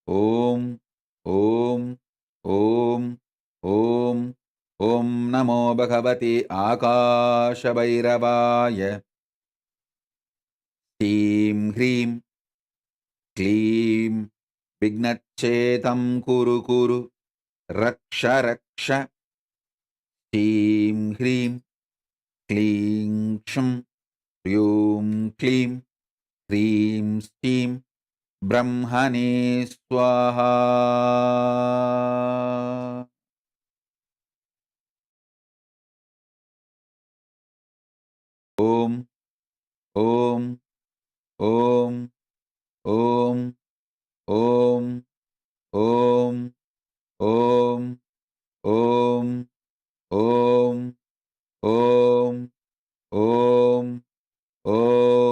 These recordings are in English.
ఓం ఓం ఓం ఓం ఓం నమో భగవతి ఆకాశభైరవాయ. శ్రీం హ్రీం క్లీం విఘ్నచ్ఛేదం కురు కురు రక్ష రక్ష. శ్రీం హ్రీం క్లీం క్షం హ్రీం క్లీం హ్రీం శ్రీం బ్రహ్మణే స్వాహా. ఓం ఓం ఓం ఓం ఓం ఓం ఓం ఓం ఓం ఓం ఓం ఓం.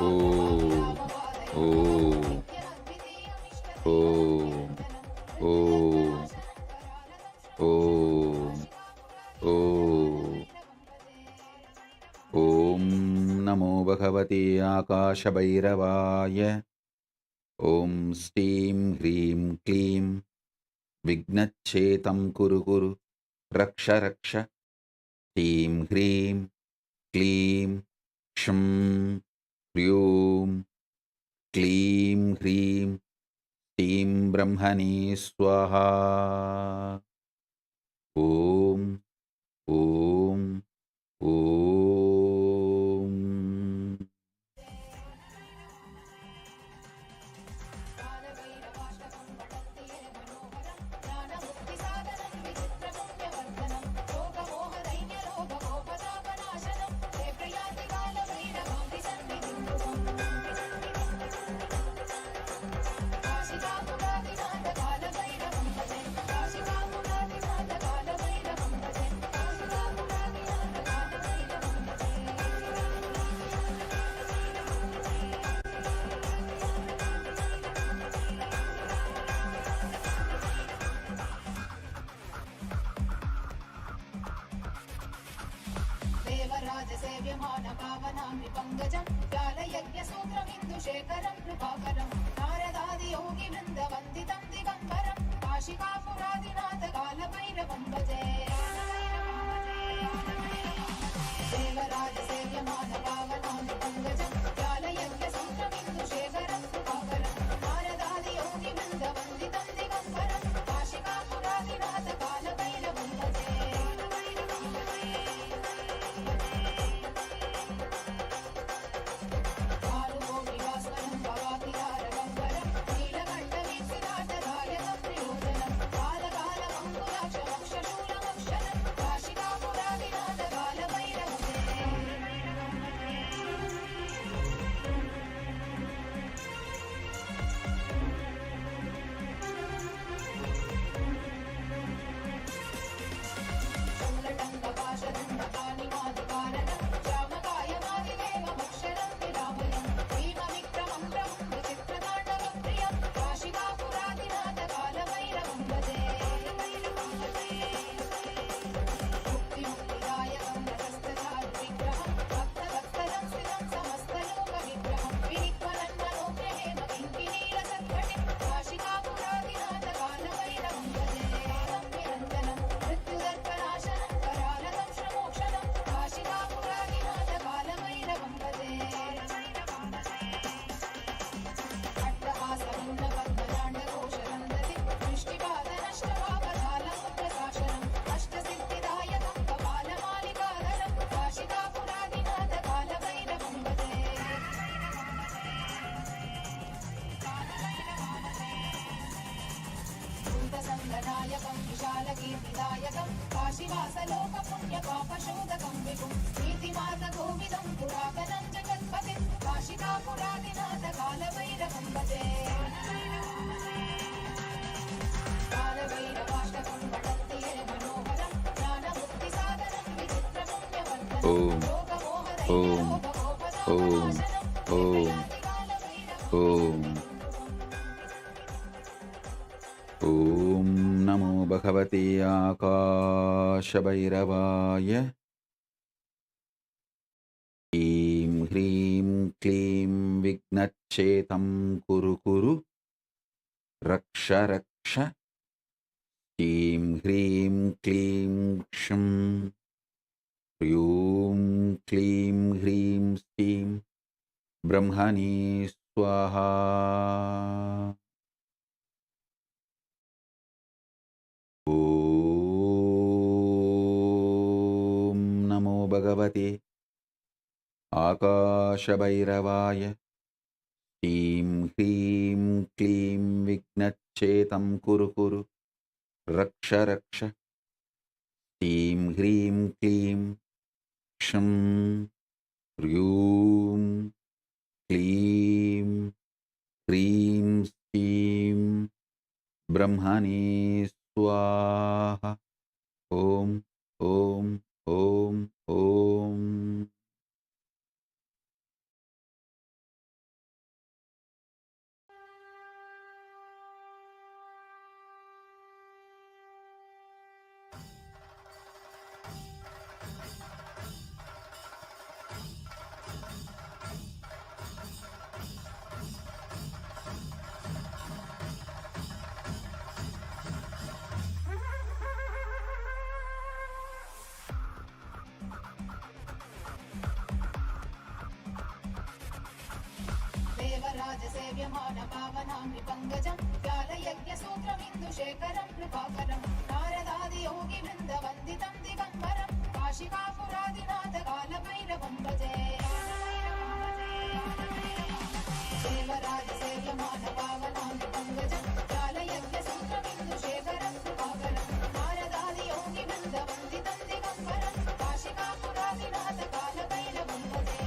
ఓం ఓం ఓం ఓం ఓం ఓం ఓం నమో భగవతే ఆకాశభైరవాయ. ఓం శ్రీం హ్రీం క్లీం విఘ్నచ్ఛేతం కురు కురు రక్ష రక్ష. శ్రీం హ్రీం క్లీం క్షం హ్రీం క్లీం హ్రీం శ్రీం బ్రహ్మణే స్వాహా. ఓం ఓం ఓం. దేవరాజసేవ్యమాన పావనామి పంకజం జాలయజ్ఞసూత్రమిందుశేఖరం కృపాకరం నారదాది యోగి వృంద వందితం దిగంబరం కాశికాపురాదినాథ కాలభైరవం భజే. దేవరాజసేవ్యమాన పావనామి పంకజం జాలయజ్ఞసూత్రమిందుశేఖరం కృపాకరం నారదాది యోగి వృంద వందితం దిగంబరం కాశికాపురాదినాథ కాలభైరవం భజే. సంగనాయకం విశాలకీర్తిదాయకం కాశీవాసలోక పుణ్య పాపశోధకం విభుం నీతిమార్గగోవిదం పురాతనం జగత్పతిం కాశికాపురాదినాథ కాలభైరవం భజే. కాలభైరవాష్టకం పఠంతి యే మనోహరం జ్ఞానముక్తిసాధనం విచిత్రపుణ్యవర్ధనం ఓం ఓం ఓం ఓం. ఓం నమో భగవతే ఆకాశభైరవాయ. హ్రీం హ్రీం క్లీం విఘ్నచ్ఛేతం కురు కురు రక్ష రక్ష. హ్రీం హ్రీం క్లీం క్షం హ్రీం క్లీం హ్రీం శ్రీం బ్రహ్మణే స్వాహా. ఓం నమో భగవతే ఆకాశభైరవాయ. హ్రీం హ్రీం క్లీం విఘ్నచ్ఛేతం కురు కురు రక్ష రక్ష. హ్రీం హ్రీం క్లీం క్షం హ్రీం క్లీం హ్రీం శ్రీం బ్రహ్మణే స్వాహా. ఓం ఓం ఓం ఓం. సేవ్యమాన పావనాంబి పంకజం వ్యాలయజ్ఞసూత్రమిందుశేఖరం కృపాకరం నారదాది యోగి బృంద వందితం దిగంబరం కాశికాపురాదినాథ కాలభైరవం భజే దేవరాజ సేవ్యమాన పావనాంబి పంకజం వ్యాలయజ్ఞసూత్రమిందుశేఖరం కృపాకరం నారదాది యోగి బృంద వందితం దిగంబరం కాశికాపురాదినాథ కాలభైరవం భజే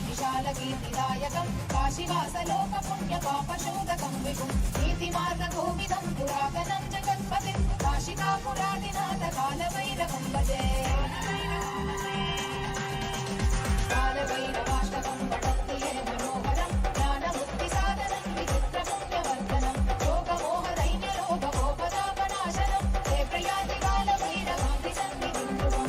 విశాలకీర్తిదాయకం కాశీవాసలోకపుణ్యపాపశోధకం విభుం నీతిమార్గగోవిదం పురాతనం జగత్పతిం కాశికాపురాదినాథ కాలభైరవం భజే కాలభైరవాష్టకం పఠంతి యే మనోహరం జ్ఞానముక్తిసాధనం విచిత్రపుణ్యవర్ధనం శోకమోహదైన్యలోభకోపతాపనాశనం హే ప్రయాతి కాలభైరవాంతి సన్నిధిం ధ్రువం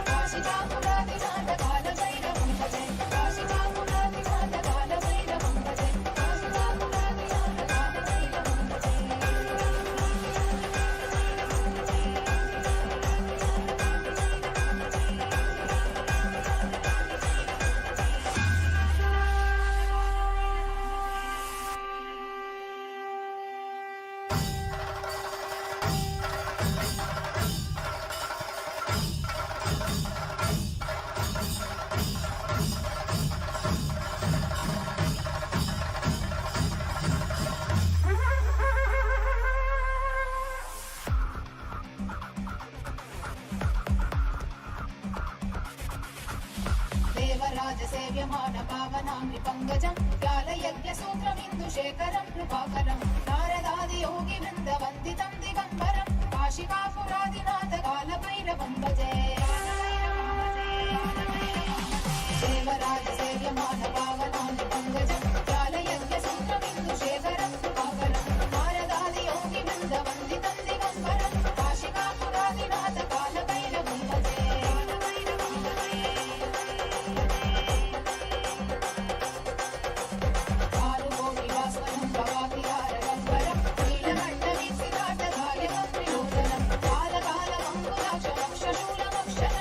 కాశికాపురాదినాథ కాలభైరవం భజే కాశికాపురాదినాథ కాలభైరవం భజే కాశికాపురాదినాథ కాలభైరవం భజే దేవరాజ సేవ్యమాన పావనాంబి పంకజం వ్యాలయజ్ఞసూత్రమిందుశేఖరం కృపాకరం నారదాది యోగి బృంద వందితం దిగంబరం కాశికాపురాదినాథ కాలభైరవం భజే దేవరాజ సేవ్యమాన పావనాంబి పంకజం వ్యాలయజ్ఞసూత్రమిందుశేఖరం కృపాకరం నారదాది యోగి బృంద వందితం దిగంబరం కాశికాపురాదినాథ కాలభైరవం భజే శూలమక్షరం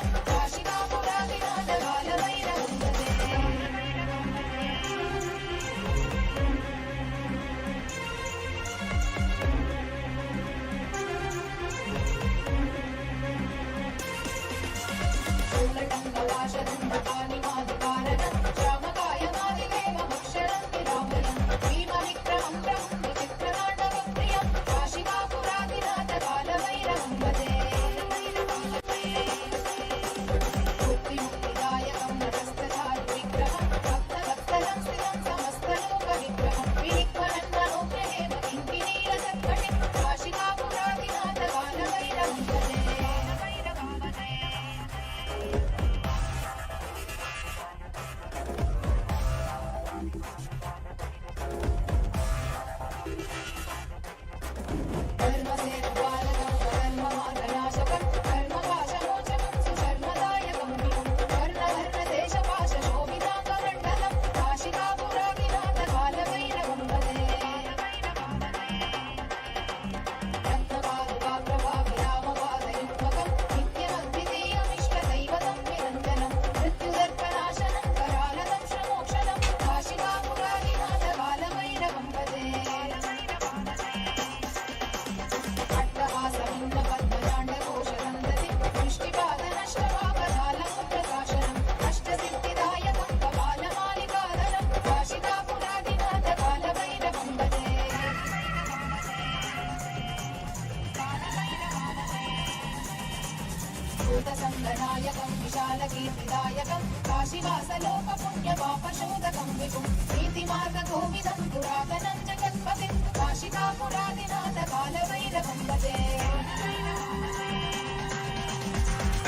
काशीवासलोक पुण्य पापशोधकं विपुं नीतिमार्गकोविदं पुरातनं जगत्पतिं काशिकापुरादिनाथ कालभैरवं भजे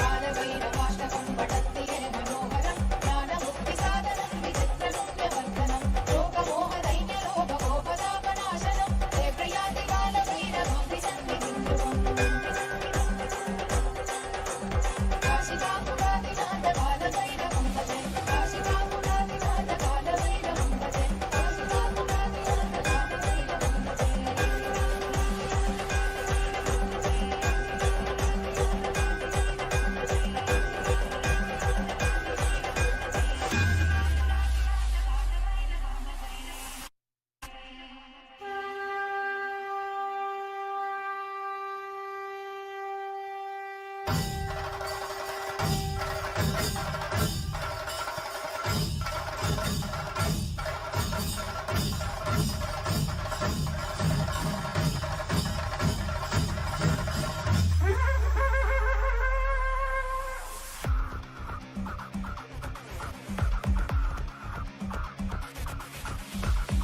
कालभैरवाष्टकं पठन्ति ये मनोहरं ज्ञानमुक्तिसाधनं विचित्रपुण्यवर्धनं लोकमोहदैन्यलोभकोपदापनाशनं ते प्रयाति कालभैरवाभिसन्निधिं ध्रुवम् काशिकापुरादिनाथ कालभैरवं भजे काशिकापुरादिनाथ कालभैरवं भजे काशिकापुरादिनाथ कालभैरवं भजे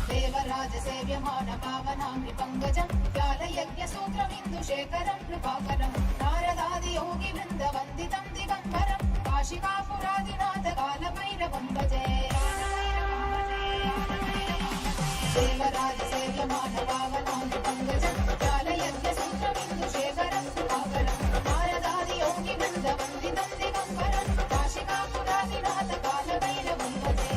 देवराजसेव्यमान पावनामि पङ्कजं व्यालयज्ञसूत्रमिन्दुशेखरं कृपाकरं नारदादियोगिवृन्दवन्दितं दिगम्बरं काशिकापुरादिनाथ कालभैरवं भजे देवराजसेव्यमान पावनामि पङ्कजं व्यालयज्ञसूत्रमिन्दुशेखरं कृपाकरं नारदादियोगिवृन्दवन्दितं दिगम्बरं काशिकापुरादिनाथ कालभैरवं भजे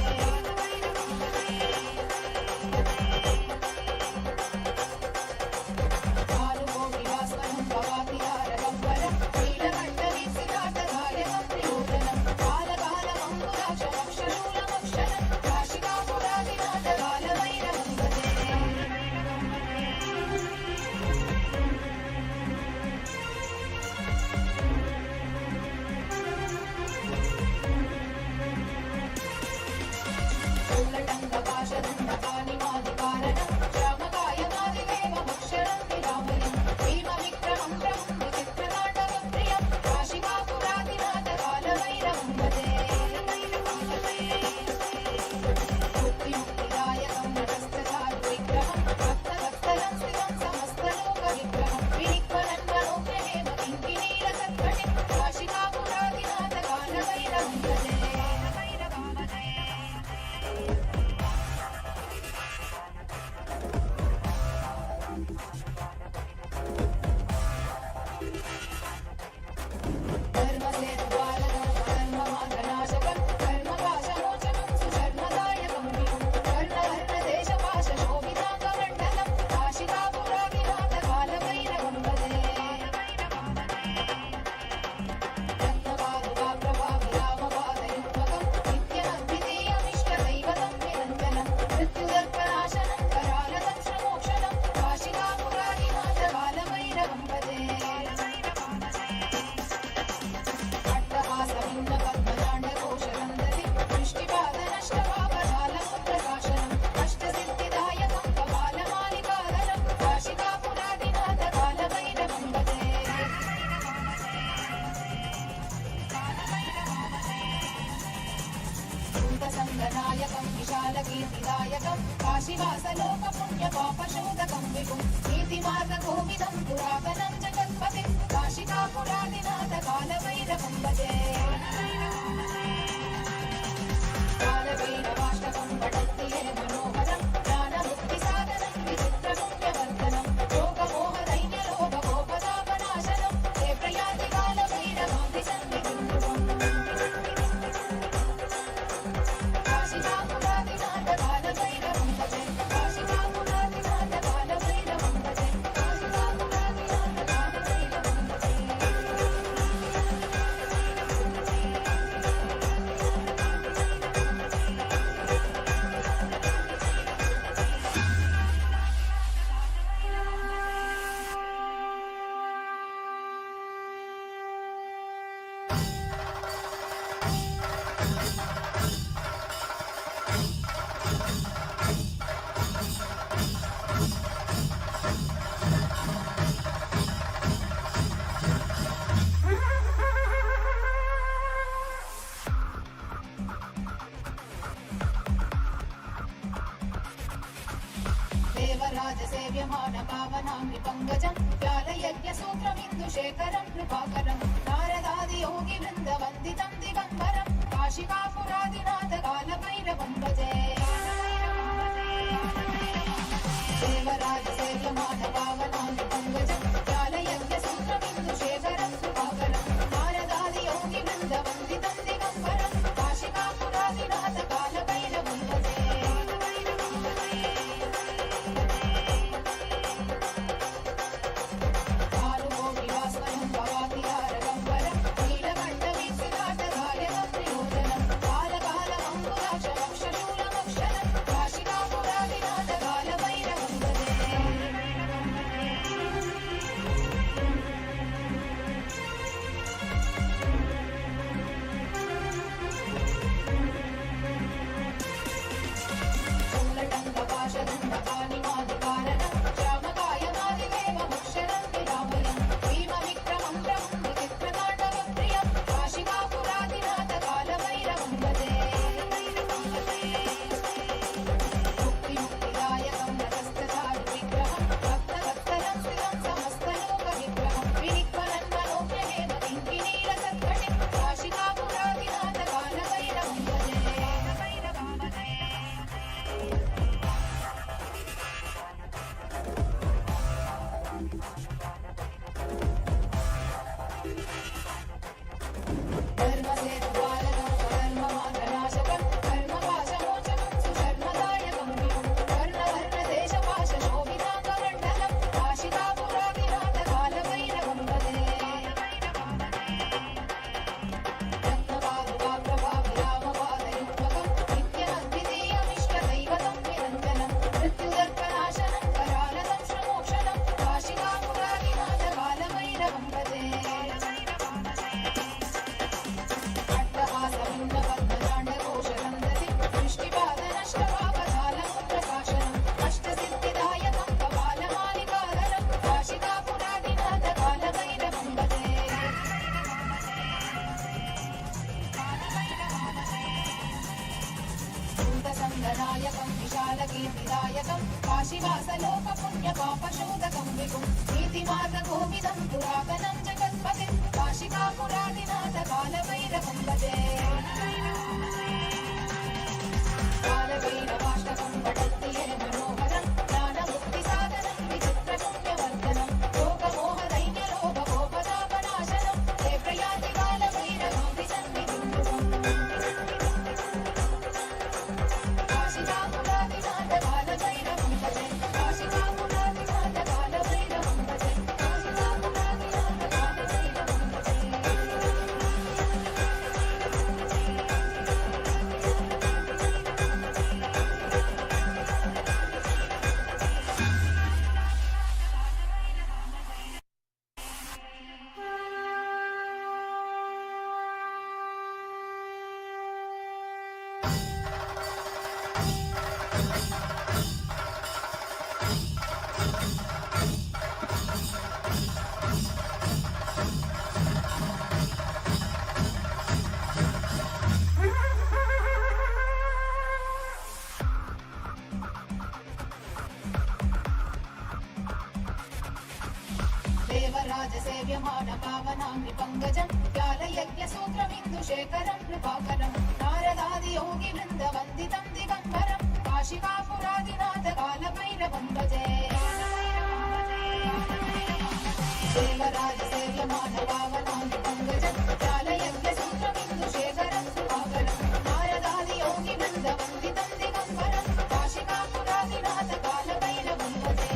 संगनायकं विशालकीर्तिदायकं काशीवासलोक पुण्य पापशोधकं विपुं नीतिमार्गकोविदं पुरातनं जगत्पतिं काशिकापुरादिनाथ कालभैरवं भजे कालभैरवाष्टकं पठन्ति ये मनोहरं ज्ञानमुक्तिसाधनं विचित्रपुण्यवर्धनं लोकमोहदैन्यलोभकोपदापनाशनं ते प्रयाति कालभैरवाभिसन्निधिं ध्रुवम् काशिकापुरादिनाथ कालभैरवं भजे काशिकापुरादिनाथ कालभैरवं भजे काशिकापुरादिनाथ कालभैरवं भजे సేవ్యమాన పావనాంగి పంకజం వ్యాలయజ్ఞసూత్రమిందుశేఖరం కృపాకరం నారదాది యోగి వృంద వందితం దిగంబరం కాశికాపురాదినాథ కాలభైరవం భజే దేవరాజ సేవ్యమాన పావనాంగి పంకజం వ్యాలయజ్ఞసూత్రమిందుశేఖరం కృపాకరం నారదాది యోగి వృంద వందితం దిగంబరం కాశికాపురాదినాథ కాలభైరవం భజే నాయకం విశాలకీర్తిదాయకం కాశీవాసలోక పుణ్య పాపశోధకం విభుం నీతి మార్గ కోవిదం పురాతనం జగత్పతి కాశికాపురాదినాథ కాలభైరవం భజే కాలభైరవాష్టకం పఠంతి హే మనోహరం జ్ఞానముక్తి సాధనం విచిత్ర పుణ్యవర్ధనం లోకమోహ దైన్య లోభ కోపతాపనాశనం హే ప్రయాతి కాలభైరవం విసన్నిధిం దేవరాజసేవ్యమాన పావనాంగి పంకజం వ్యాలయజ్ఞసూత్రమిందుశేఖరం కృపాకరం నారదాది యోగి వృంద వందితం దిగంబరం కాశికాపురాదినాథ కాలభైరవం భజే దేవరాజసేవ్యమాన పావనాంగి పంకజం వ్యాలయజ్ఞసూత్రమిందుశేఖరం కృపాకరం నారదాది యోగి వృంద వందితం దిగంబరం కాశికాపురాదినాథ కాలభైరవం భజే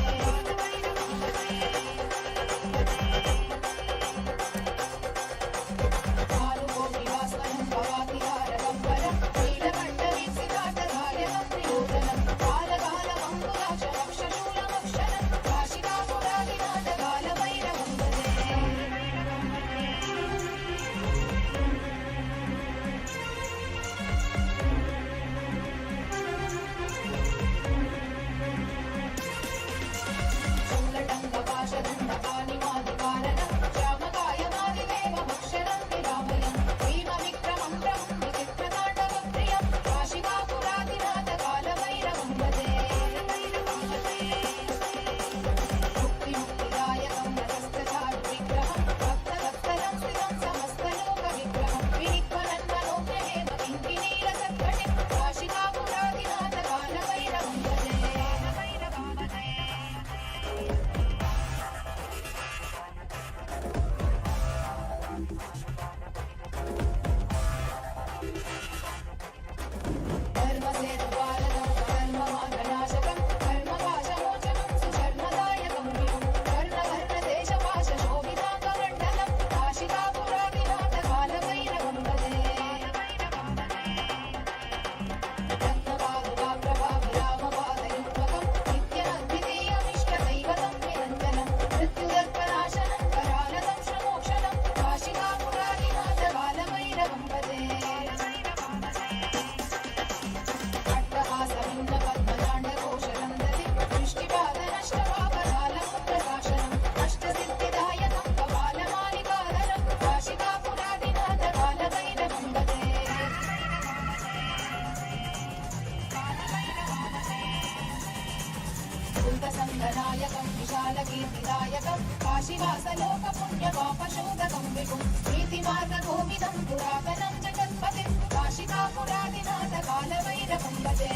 नीलनायकं विशालकीर्तिदायकं काशीवासलोकपुण्यपापशोधकं विभुं नीतिमार्गकोविदं पुरातनं जगत्पतिं काशिकापुरादिनाथ कालभैरवं भजे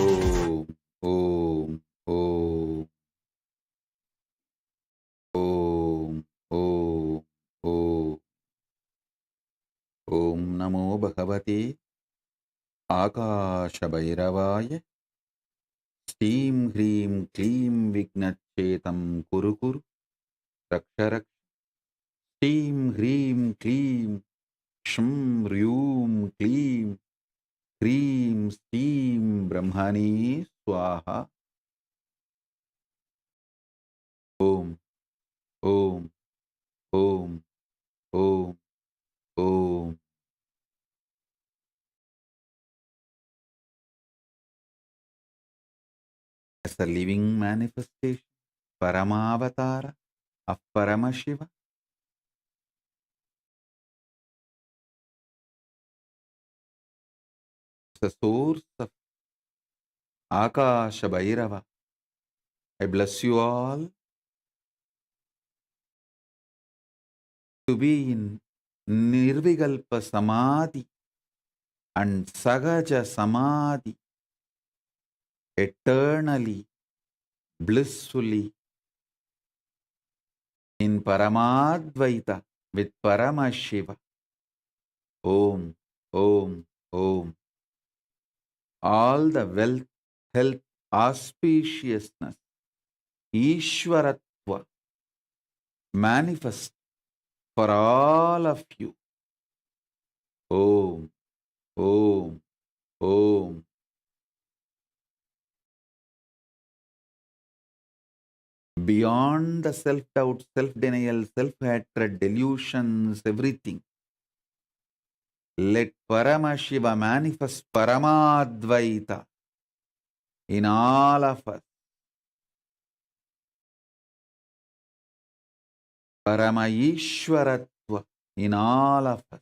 Om, Om, Om, Om, Om, Om. Om Namo Bhagavate Akashabhairavaya Steam Hreem Kleem Vignachetam Kuru Kuru Raksharak Steam Hreem Kleem Shum Ryum Kleem Cream Steam Brahmani Swaha Om Om Om Om Om. As a living manifestation, Paramavatara of Paramashiva, the source of Akasha Bhairava. I bless you all to be in Nirvikalpa Samadhi and Sagaja Samadhi, eternally, blissfully, in Paramadvaita with Paramashiva. Om, Om, Om. All the wealth, health, auspiciousness, Ishwaratva manifest for all of you. Om, Om, Om. Beyond the self-doubt, self-denial, self-hatred, delusions, everything, let Paramashiva manifest Paramadvaita in all of us. Paramaishwaratva in all of us.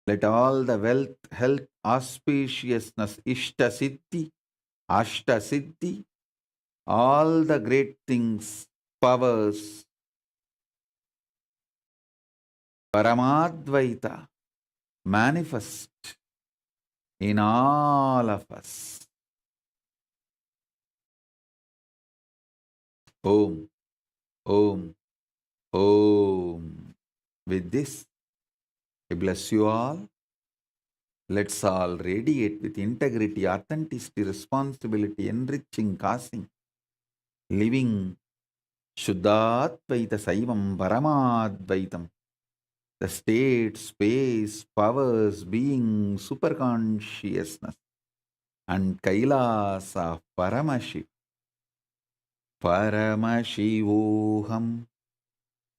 Let all the wealth, health, auspiciousness, Ishta Siddhi, Ashta Siddhi, all the great things, powers, Paramadvaita manifest in all of us. Om, Om, Om. With this, I bless you all. Let's all radiate with integrity, authenticity, responsibility, enriching, causing, living Shuddhadvaita Saivam Paramadvaitam. The state, space, powers, being, superconsciousness, and Kailasa Paramashi. Paramashivoham.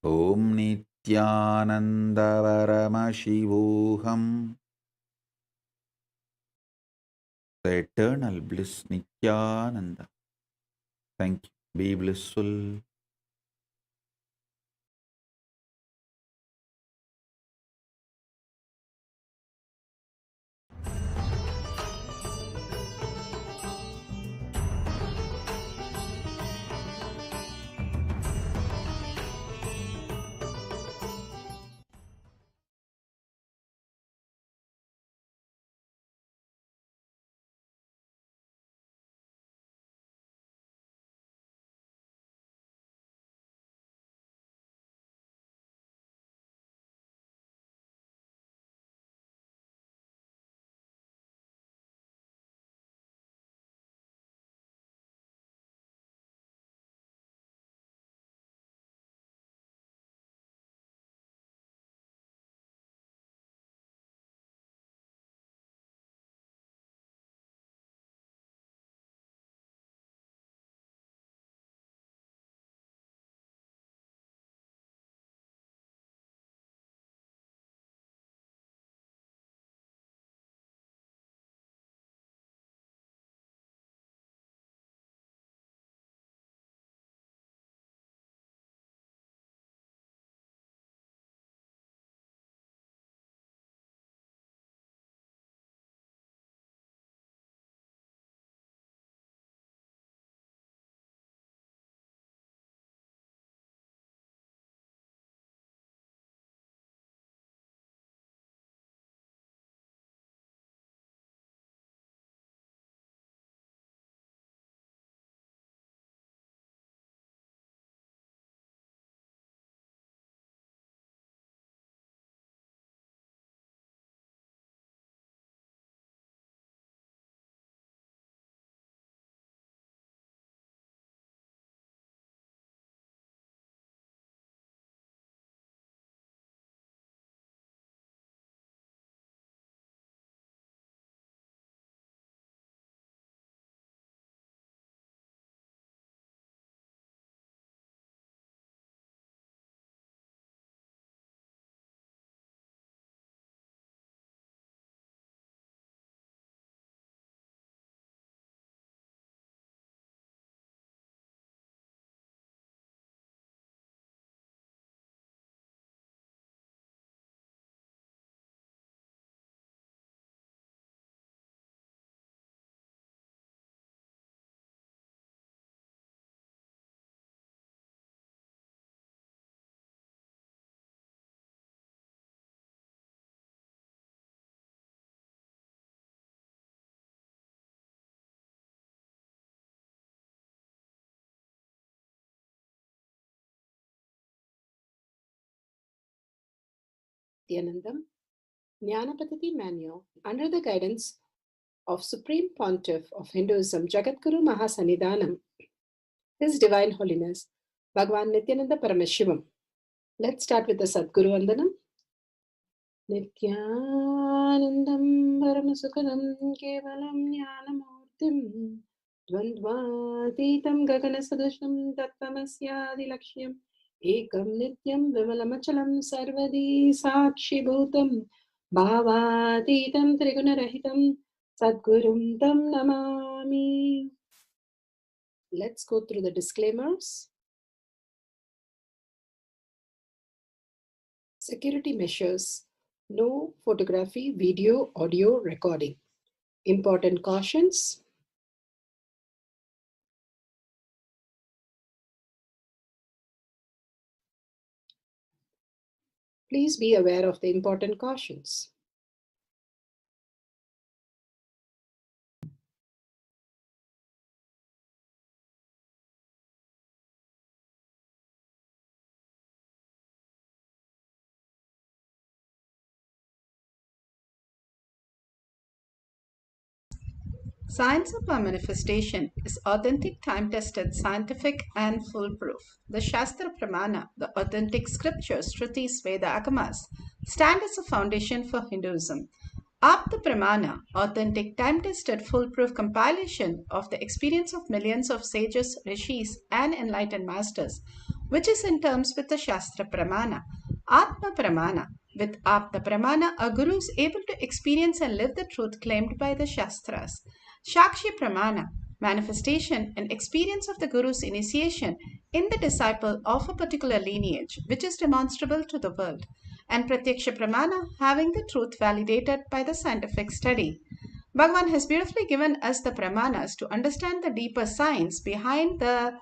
Om Nithyananda Paramashivoham. The eternal bliss Nithyananda. Thank you. Be blissful. Nithyanandam Jnanapatiti Manual under the guidance of Supreme Pontiff of Hinduism, Jagadguru Mahasanidhanam, His Divine Holiness, Bhagavan Nithyananda Paramashivam. Let's start with the Sadguru Vandanam. Nithyanandam Paramasukadam Kevalam Jnanamurtim Dvandvatitam Gaganasadusham Tattvamasyaadilakshయం Ekam Nityam Vimalamachalam Sarvadi Sakshibhutam Bhavatitam Trigunarahitam Sadgurum Tam Namami. Let's go through the disclaimers. Security measures. No photography, video, audio recording. Important cautions. Please be aware of the important cautions. Science of our manifestation is authentic, time-tested, scientific, and foolproof. The Shastra Pramana, the authentic scriptures, Shrutis, Veda, Agamas, stand as a foundation for Hinduism. Apta Pramana, authentic, time-tested, foolproof compilation of the experience of millions of sages, rishis, and enlightened masters, which is in terms with the Shastra Pramana. Atma Pramana, with Apta Pramana, a guru is able to experience and live the truth claimed by the Shastras. Shakshi Pramana, manifestation and experience of the Guru's initiation in the disciple of a particular lineage, which is demonstrable to the world. And Pratyaksha Pramana, having the truth validated by the scientific study. Bhagavan has beautifully given us the Pramanas to understand the deeper science behind the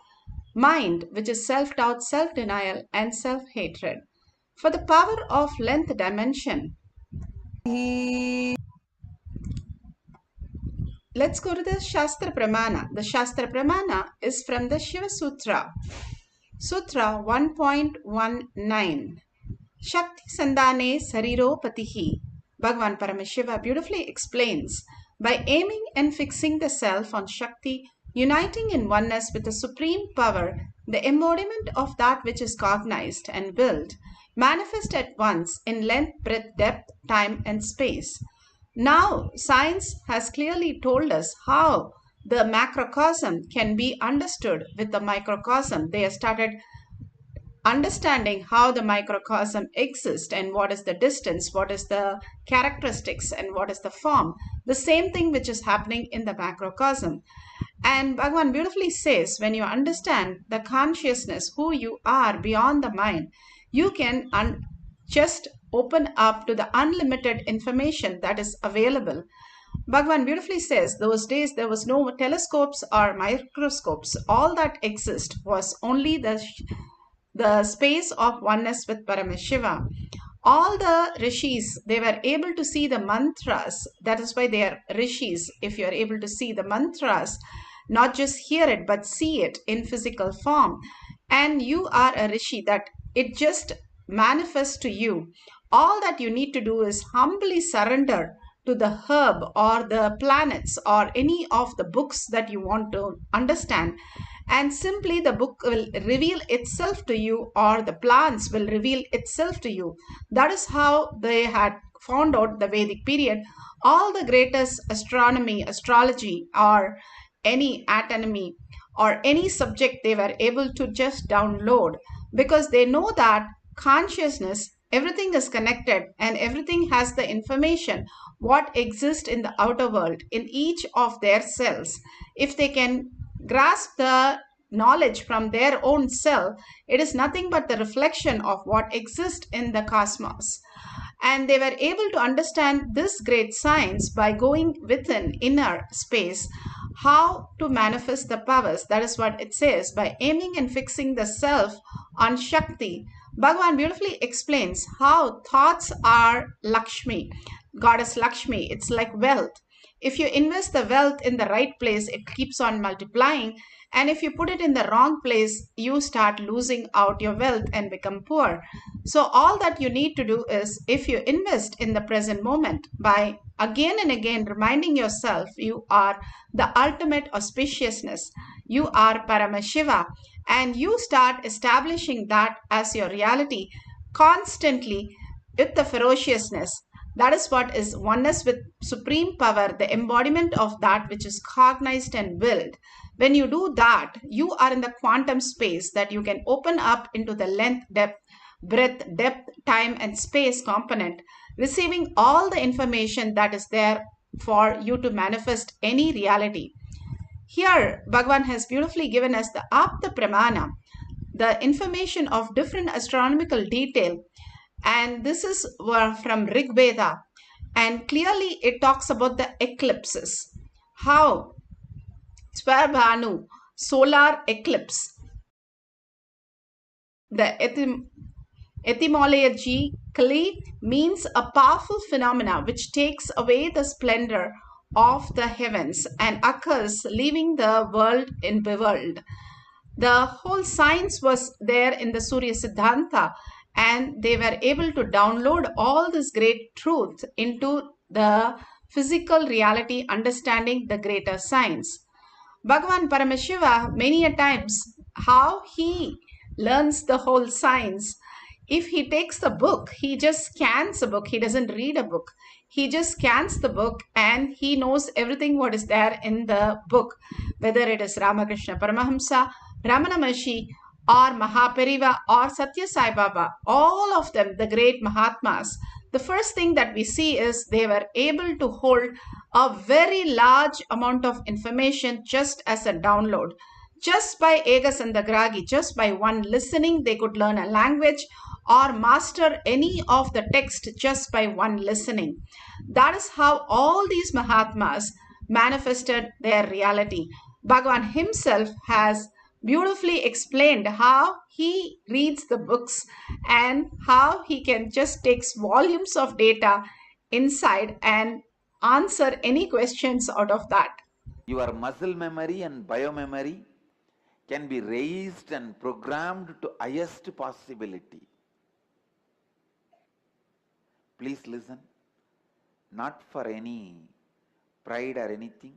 mind, which is self-doubt, self-denial, and self-hatred. For the power of length dimension, let's go to the Shastra Pramana. The Shastra Pramana is from the Shiva Sutra, Sutra 1.19. Shakti Sandhane Sariro Patihi. Bhagavan Paramashiva beautifully explains, by aiming and fixing the self on Shakti, uniting in oneness with the supreme power, the embodiment of that which is cognized and willed, manifest at once in length, breadth, depth, time, and space. Now, science has clearly told us how the macrocosm can be understood with the microcosm. They have started understanding how the microcosm exists and what is the distance, what is the characteristics, and what is the form. The same thing which is happening in the macrocosm. And Bhagavan beautifully says, when you understand the consciousness, who you are beyond the mind, you can just open up to the unlimited information that is available. Bhagavan beautifully says, those days there was no telescopes or microscopes. All that exists was only the space of oneness with Paramashiva. All the rishis, they were able to see the mantras. That is why they are rishis. If you are able to see the mantras, not just hear it, but see it in physical form. And you are a rishi, that it just manifests to you. All that you need to do is humbly surrender to the herb or the planets or any of the books that you want to understand, and simply the book will reveal itself to you, or the plants will reveal itself to you. That is how they had found out the Vedic period. All the greatest astronomy, astrology, or any anatomy or any subject, they were able to just download, because they know that consciousness, everything is connected and everything has the information what exists in the outer world in each of their cells. If they can grasp the knowledge from their own self, it is nothing but the reflection of what exists in the cosmos. And they were able to understand this great science by going within inner space, how to manifest the powers. That is what it says, by aiming and fixing the self on Shakti. Bhagavan beautifully explains how thoughts are Lakshmi, goddess Lakshmi. It's like wealth. If you invest the wealth in the right place, it keeps on multiplying. And if you put it in the wrong place, you start losing out your wealth and become poor. So, all that you need to do is, if you invest in the present moment by again and again reminding yourself you are the ultimate auspiciousness, you are Paramashiva, and you start establishing that as your reality constantly with the ferociousness. That is what is oneness with supreme power, the embodiment of that which is cognized and willed. When you do that, you are in the quantum space that you can open up into the length, depth, breadth, depth, time, and space component, receiving all the information that is there for you to manifest any reality. Here, Bhagavan has beautifully given us the Apta Pramana, the information of different astronomical detail, and this is from Rig Veda, and clearly it talks about the eclipses, how Svarbhanu, solar eclipse, the etymologically means a powerful phenomena which takes away the splendor of the heavens and occurs, leaving the world in bewildered. The whole science was there in the Surya Siddhanta, and they were able to download all this great truth into the physical reality, understanding the greater science. Bhagavan Paramashiva, many a times, how he learns the whole science. If he takes the book, he just scans a book. He doesn't read a book. He just scans the book and he knows everything what is there in the book, whether it is Ramakrishna Paramahamsa, Ramana Maharshi, or Mahapariva or Satya Sai Baba, all of them, the great Mahatmas, the first thing that we see is they were able to hold a very large amount of information just as a download. Just by Egasandagragi, just by one listening, they could learn a language or master any of the text just by one listening. That is how all these Mahatmas manifested their reality. Bhagavan himself has beautifully explained how he reads the books and how he can just takes volumes of data inside and answer any questions out of that. Your muscle memory and biomemory can be raised and programmed to highest possibility. Please listen, not for any pride or anything.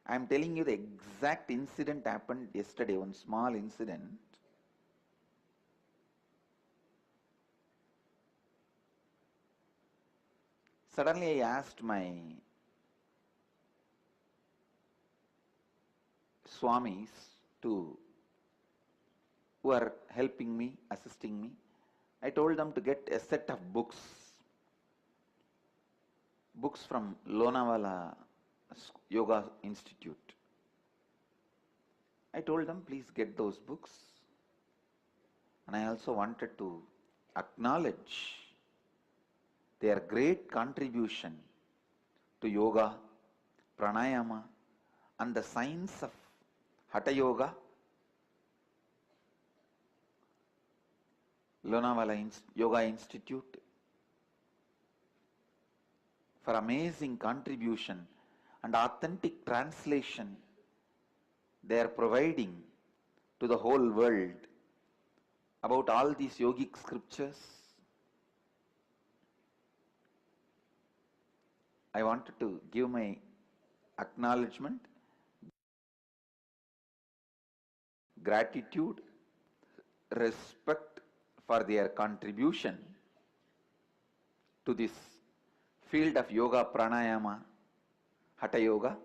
I am telling you the exact incident happened yesterday, one small incident. Suddenly I asked my Swamis who are helping me, assisting me. I told them to get a set of books from Lonavala Yoga Institute. I told them, please get those books. And I also wanted to acknowledge their great contribution to yoga, pranayama, and the science of Hatha Yoga. Lonavala Yoga Institute, for amazing contribution and authentic translation they are providing to the whole world about all these yogic scriptures. I wanted to give my acknowledgement, gratitude, respect for their contribution to this field of yoga, pranayama, Hatha Yoga.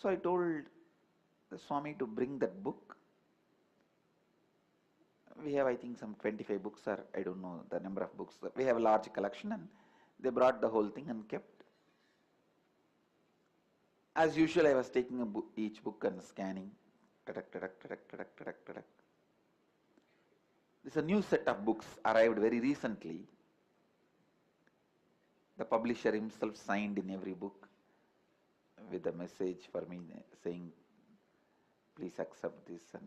So I told the Swami to bring that book. We have, I think, some 25 books, or I don't know the number of books. We have a large collection, and they brought the whole thing and kept. As usual, I was taking each book and scanning. This is a new set of books arrived very recently. The publisher himself signed in every book with a message for me saying, please accept this, and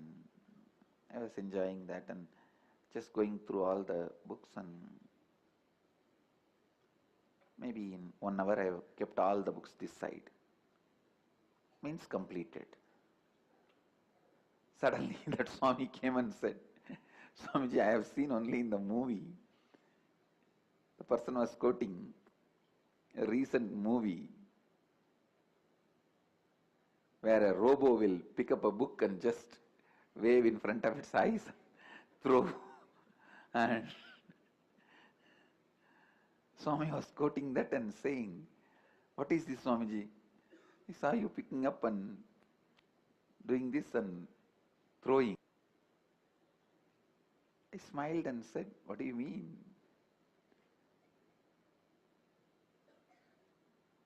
I was enjoying that and just going through all the books, and maybe in 1 hour I have kept all the books this side. Means completed. Suddenly that Swami came and said, Swamiji, I have seen only in the movie. The person was quoting a recent movie where a robo will pick up a book and just wave in front of its eyes, throw. And Swami was quoting that and saying, what is this, Swamiji? I saw you picking up and doing this and throwing. I smiled and said, what do you mean?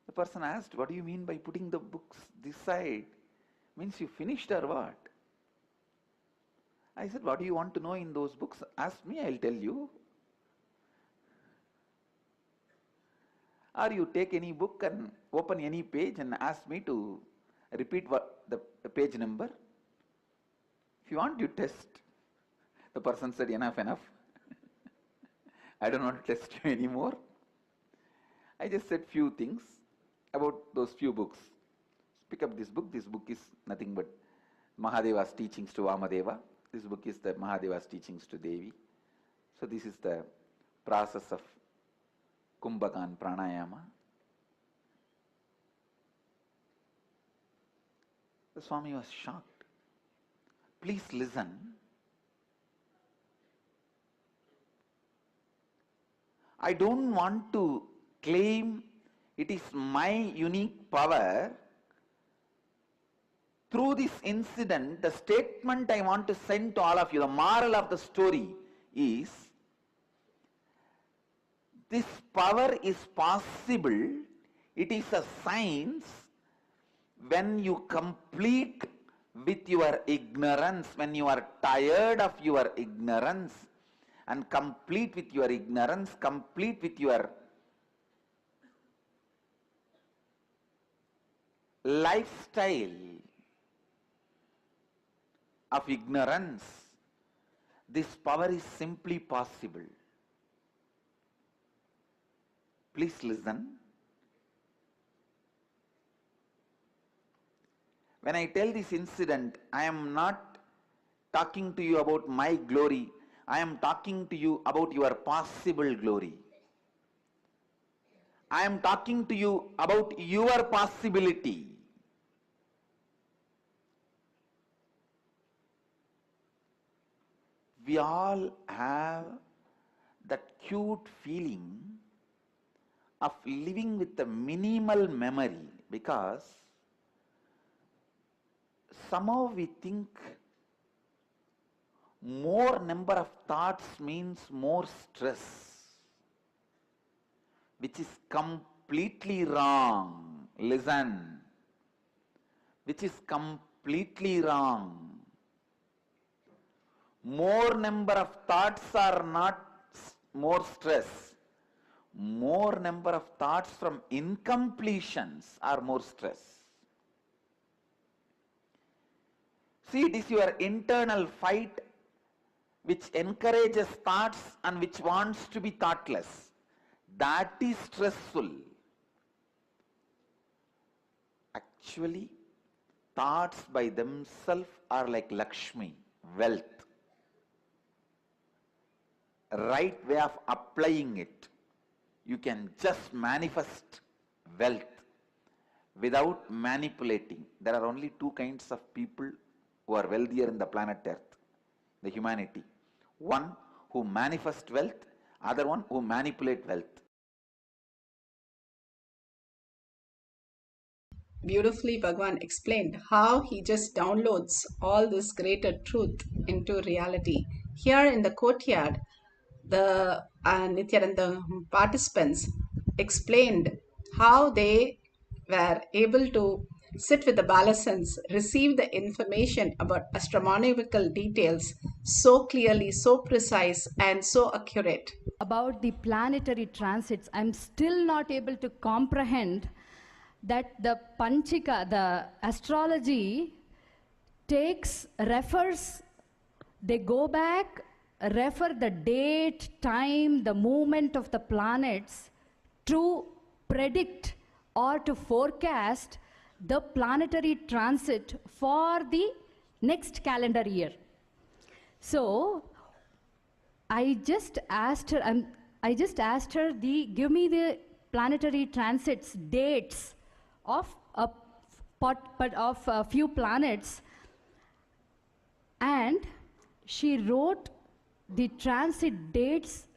The person asked, what do you mean by putting the books this side? Means you finished or what? I said, what do you want to know in those books? Ask me, I'll tell you. Or you take any book and open any page and ask me to repeat what the page number. If you want, you test. The person said, enough. I don't want to test you anymore. I just said few things about those few books. Pick up this book. This book is nothing but Mahadeva's teachings to Vamadeva. This book is the Mahadeva's teachings to Devi. So this is the process of Kumbhaka and Pranayama. The Swami was shocked. Please listen. I don't want to claim it is my unique power. Through this incident, the statement I want to send to all of you, the moral of the story is, this power is possible. It is a science when you complete with your ignorance, when you are tired of your ignorance and complete with your ignorance, complete with your lifestyle of ignorance, this power is simply possible. Please listen. When I tell this incident, I am not talking to you about my glory. I am talking to you about your possible glory. I am talking to you about your possibility. We all have that cute feeling of living with a minimal memory, because somehow we think more number of thoughts means more stress, which is completely wrong. Listen, which is completely wrong. More number of thoughts are not more stress. More number of thoughts from incompletions are more stress. See, it is your internal fight which encourages thoughts and which wants to be thoughtless. That is stressful. Actually, thoughts by themselves are like Lakshmi, wealth. Right way of applying it, you can just manifest wealth without manipulating. There are only two kinds of people who are wealthier in the planet Earth, the humanity. One who manifest wealth, other one who manipulate wealth. Beautifully, Bhagwan explained how he just downloads all this greater truth into reality. Here in the courtyard, the Nithyananda participants explained how they were able to sit with the Balasans, receive the information about astronomical details so clearly, so precise, and so accurate. About the planetary transits, I'm still not able to comprehend that the Panchika, the astrology, refers, they go back, refer the date, time, the movement of the planets to predict or to forecast the planetary transit for the next calendar year. So I just asked her, give me the planetary transits dates of a few planets, and she wrote the transit dates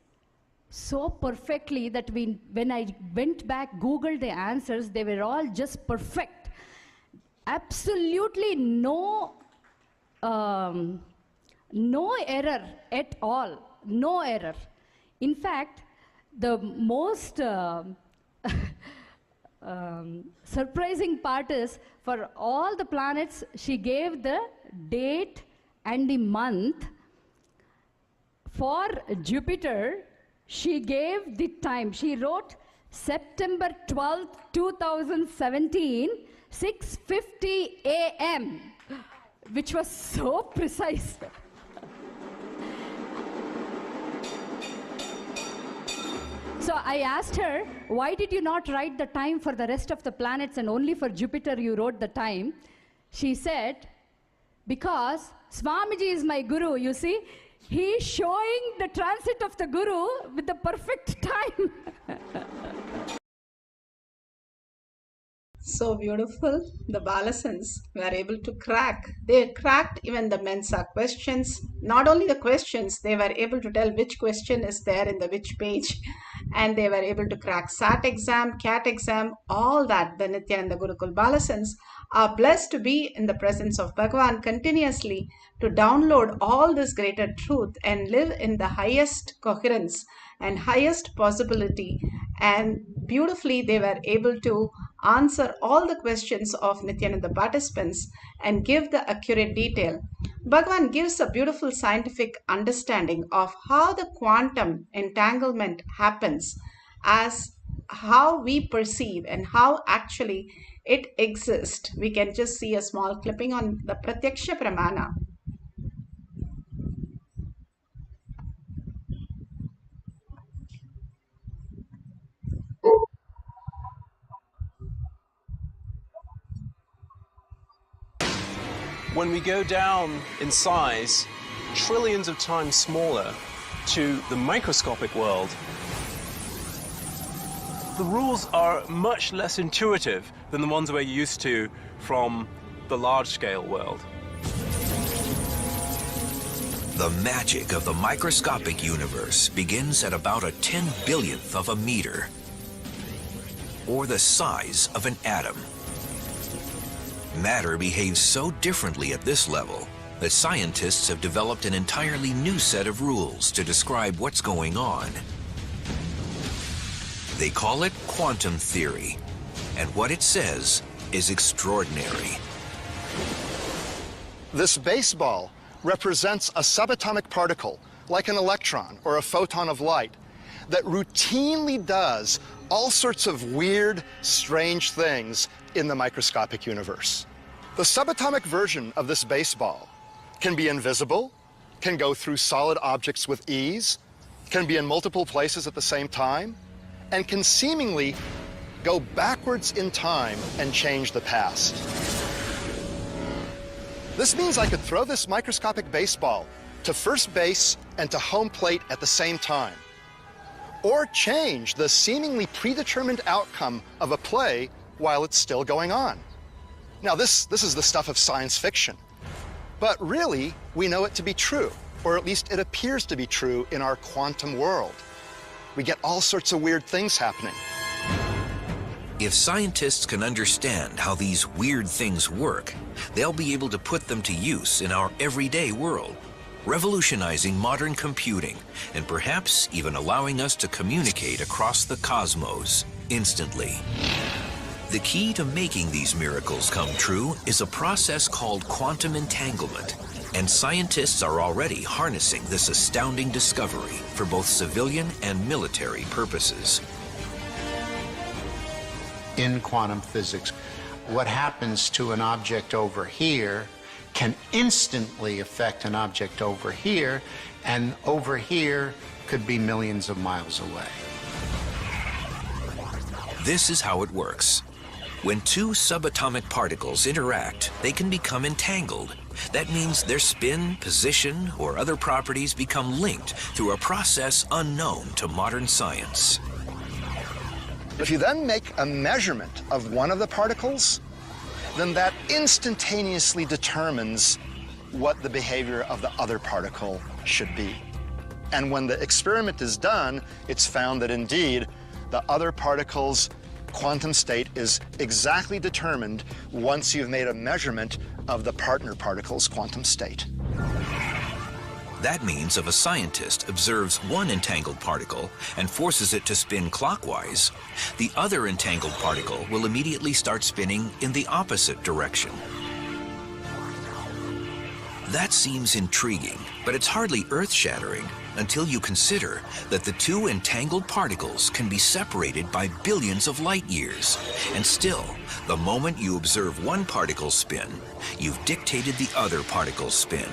so perfectly that when I went back, Googled the answers, they were all just perfect. Absolutely no error at all. No error. In fact, the most surprising part is, for all the planets, she gave the date and the month. For Jupiter, she gave the time. She wrote September 12th, 2017, 6:50 a.m., which was so precise. So I asked her, why did you not write the time for the rest of the planets and only for Jupiter you wrote the time? She said, because Swamiji is my guru, you see. He's showing the transit of the guru with the perfect time. So beautiful. The Balasans were able to crack. They cracked even the Mensa questions. Not only the questions, they were able to tell which question is there in the which page. And they were able to crack SAT exam, CAT exam, all that. The Nithyananda Gurukul Balasans are blessed to be in the presence of Bhagavan continuously, to download all this greater truth and live in the highest coherence and highest possibility. And beautifully they were able to answer all the questions of Nithyananda participants and give the accurate detail. Bhagavan gives a beautiful scientific understanding of how the quantum entanglement happens, as how we perceive and how actually it exists. We can just see a small clipping on the Pratyaksha Pramana. When we go down in size, trillions of times smaller, to the microscopic world, the rules are much less intuitive than the ones we're used to from the large-scale world. The magic of the microscopic universe begins at about a 10/1000th of a meter, or the size of an atom. Matter behaves so differently at this level that scientists have developed an entirely new set of rules to describe what's going on. They call it quantum theory, and what it says is extraordinary. This baseball represents a subatomic particle, like an electron or a photon of light, that routinely does all sorts of weird, strange things in the microscopic universe. The subatomic version of this baseball can be invisible, can go through solid objects with ease, can be in multiple places at the same time, and can seemingly go backwards in time and change the past. This means I could throw this microscopic baseball to first base and to home plate at the same time, or change the seemingly predetermined outcome of a play while it's still going on. Now, this is the stuff of science fiction, but really, we know it to be true, or at least it appears to be true in our quantum world. We get all sorts of weird things happening. If scientists can understand how these weird things work, they'll be able to put them to use in our everyday world, revolutionizing modern computing and perhaps even allowing us to communicate across the cosmos instantly. The key to making these miracles come true is a process called quantum entanglement, and scientists are already harnessing this astounding discovery for both civilian and military purposes. In quantum physics, what happens to an object over here can instantly affect an object over here, and over here could be millions of miles away. This is how it works. When two subatomic particles interact, they can become entangled. That means their spin, position, or other properties become linked through a process unknown to modern science. If you then make a measurement of one of the particles, then that instantaneously determines what the behavior of the other particle should be. And when the experiment is done, it's found that indeed the other particle's quantum state is exactly determined once you've made a measurement of the partner particle's quantum state. That means if a scientist observes one entangled particle and forces it to spin clockwise, the other entangled particle will immediately start spinning in the opposite direction. That seems intriguing, but it's hardly earth-shattering until you consider that the two entangled particles can be separated by billions of light years. And still, the moment you observe one particle spin, you've dictated the other particle's spin.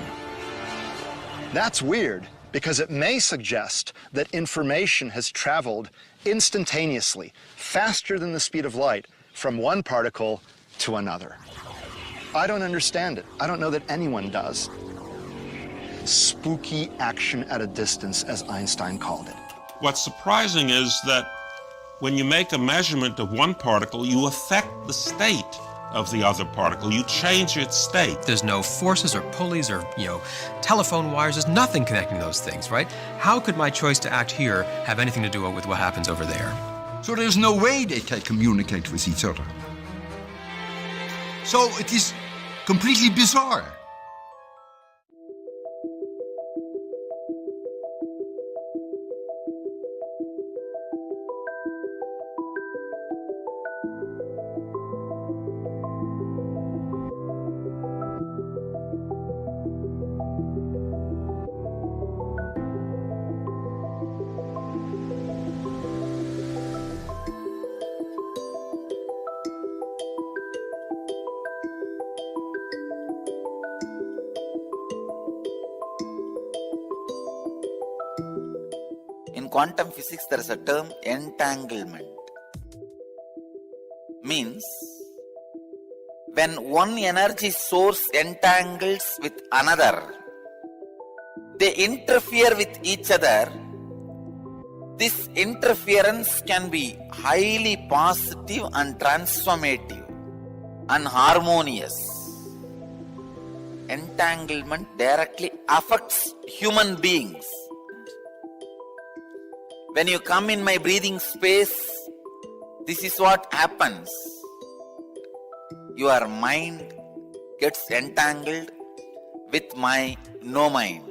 That's weird because it may suggest that information has traveled instantaneously, faster than the speed of light, from one particle to another. I don't understand it. I don't know that anyone does. Spooky action at a distance, as Einstein called it. What's surprising is that when you make a measurement of one particle, you affect the state of the other particle. You change its state. There's no forces or pulleys or, telephone wires. There's nothing connecting those things, right? How could my choice to act here have anything to do with what happens over there? So there's no way they can communicate with each other. So it is completely bizarre. In quantum physics, there is a term entanglement. Means, when one energy source entangles with another, they interfere with each other. This interference can be highly positive and transformative and harmonious. Entanglement directly affects human beings. When you come in my breathing space, this is what happens. Your mind gets entangled with my no mind.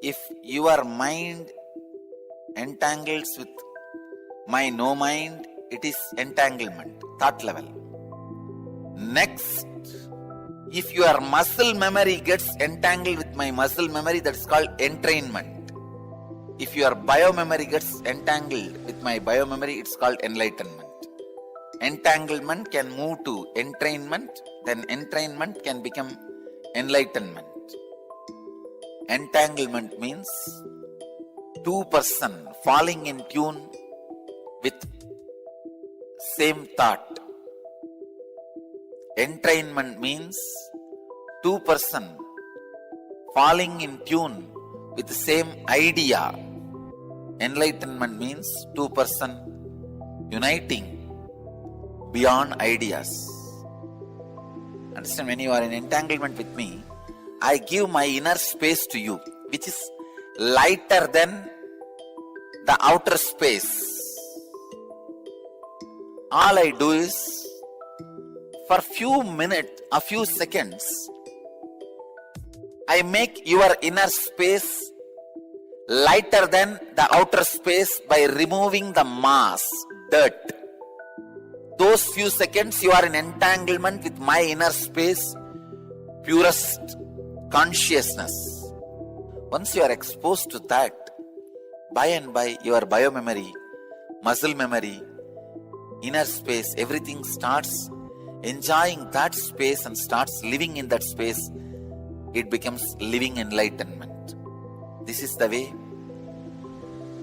If your mind entangles with my no mind, it is entanglement, thought level. Next, if your muscle memory gets entangled with my muscle memory, that is called entrainment. If your biomemory gets entangled with my biomemory, it's called enlightenment. Entanglement can move to entrainment, then entrainment can become enlightenment. Entanglement means two persons falling in tune with same thought. Entrainment means two persons falling in tune with the same idea. Enlightenment means two persons uniting beyond ideas. Understand, when you are in entanglement with me, I give my inner space to you, which is lighter than the outer space. All I do is, for few minutes, a few seconds, I make your inner space lighter than the outer space by removing the mass, dirt. Those few seconds you are in entanglement with my inner space, purest consciousness. Once you are exposed to that, by and by your biomemory, muscle memory, inner space, everything starts enjoying that space and starts living in that space. It becomes living enlightenment. This is the way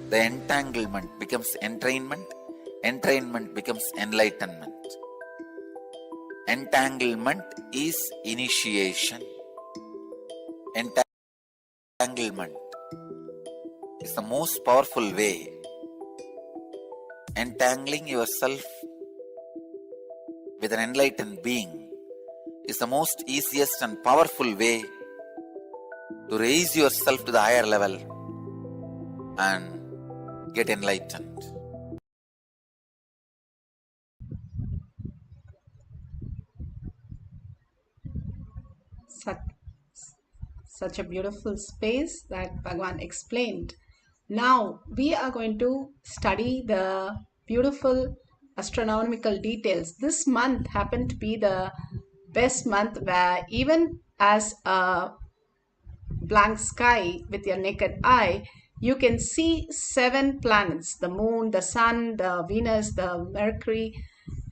the entanglement becomes entrainment, entrainment becomes enlightenment. Entanglement is initiation. Entanglement is the most powerful way. Entangling yourself with an enlightened being is the most easiest and powerful way to raise yourself to the higher level and get enlightened. Such a beautiful space that Bhagavan explained. Now we are going to study the beautiful astronomical details. This month happened to be the best month where even as a blank sky with your naked eye, you can see 7 planets: the moon, the sun, the Venus, the Mercury,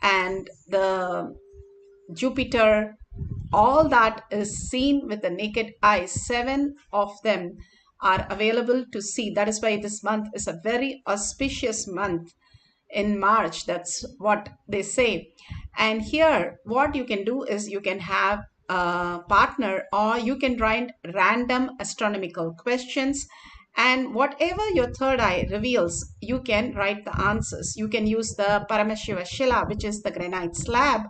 and the Jupiter. All that is seen with the naked eye. 7 of them are available to see. That is why this month is a very auspicious month in March. That's what they say. And here, what you can do is you can have a partner, or you can write random astronomical questions, and whatever your third eye reveals, you can write the answers. You can use the Paramashiva Shila, which is the granite slab,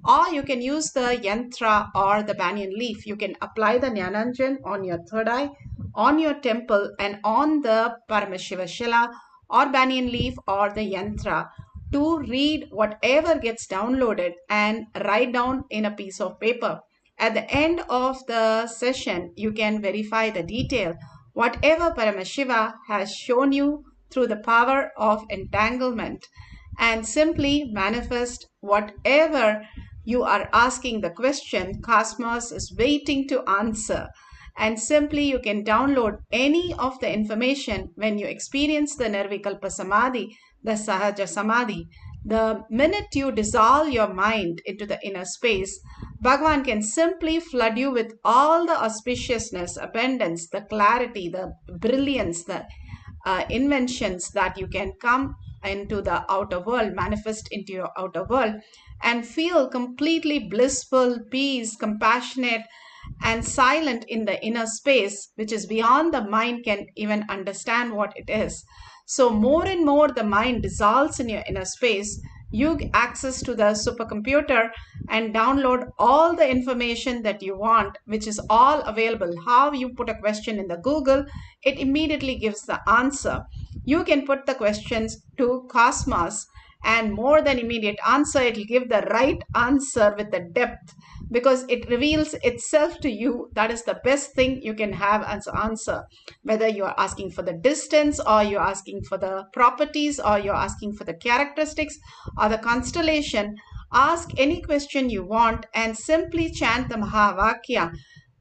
or you can use the yantra or the banyan leaf. You can apply the Jnananjan on your third eye, on your temple, and on the Paramashiva Shila or banyan leaf or the yantra to read whatever gets downloaded and write down in a piece of paper. At the end of the session, you can verify the detail. Whatever Paramashiva has shown you through the power of entanglement, and simply manifest whatever you are asking the question. Cosmos is waiting to answer. And simply you can download any of the information when you experience the Nirvikalpa Samadhi, the Sahaja Samadhi. The minute you dissolve your mind into the inner space, Bhagavan can simply flood you with all the auspiciousness, abundance, the clarity, the brilliance, the inventions that you can come into the outer world, manifest into your outer world, and feel completely blissful, peace, compassionate, and silent in the inner space, which is beyond the mind can even understand what it is. So more and more the mind dissolves in your inner space, you get access to the supercomputer and download all the information that you want, which is all available. How you put a question in the Google, it immediately gives the answer. You can put the questions to Cosmos, and more than immediate answer, it will give the right answer with the depth, because it reveals itself to you. That is the best thing you can have as an answer. Whether you are asking for the distance, or you're asking for the properties, or you're asking for the characteristics or the constellation, ask any question you want and simply chant the Mahavakya.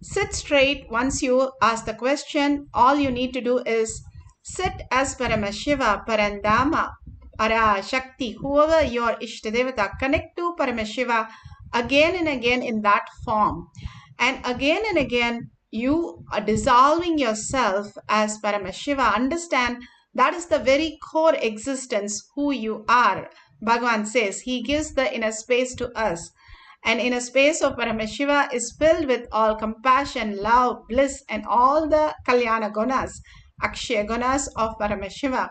Sit straight. Once you ask the question, all you need to do is sit as Paramashiva, Parandama, Parashakti, whoever your Ishtadevata. Connect to Paramashiva again and again in that form. And again, you are dissolving yourself as Paramashiva. Understand that is the very core existence who you are. Bhagavan says he gives the inner space to us. And inner space of Paramashiva is filled with all compassion, love, bliss, and all the Kalyana Gunas, Akshaya Gunas of Paramashiva.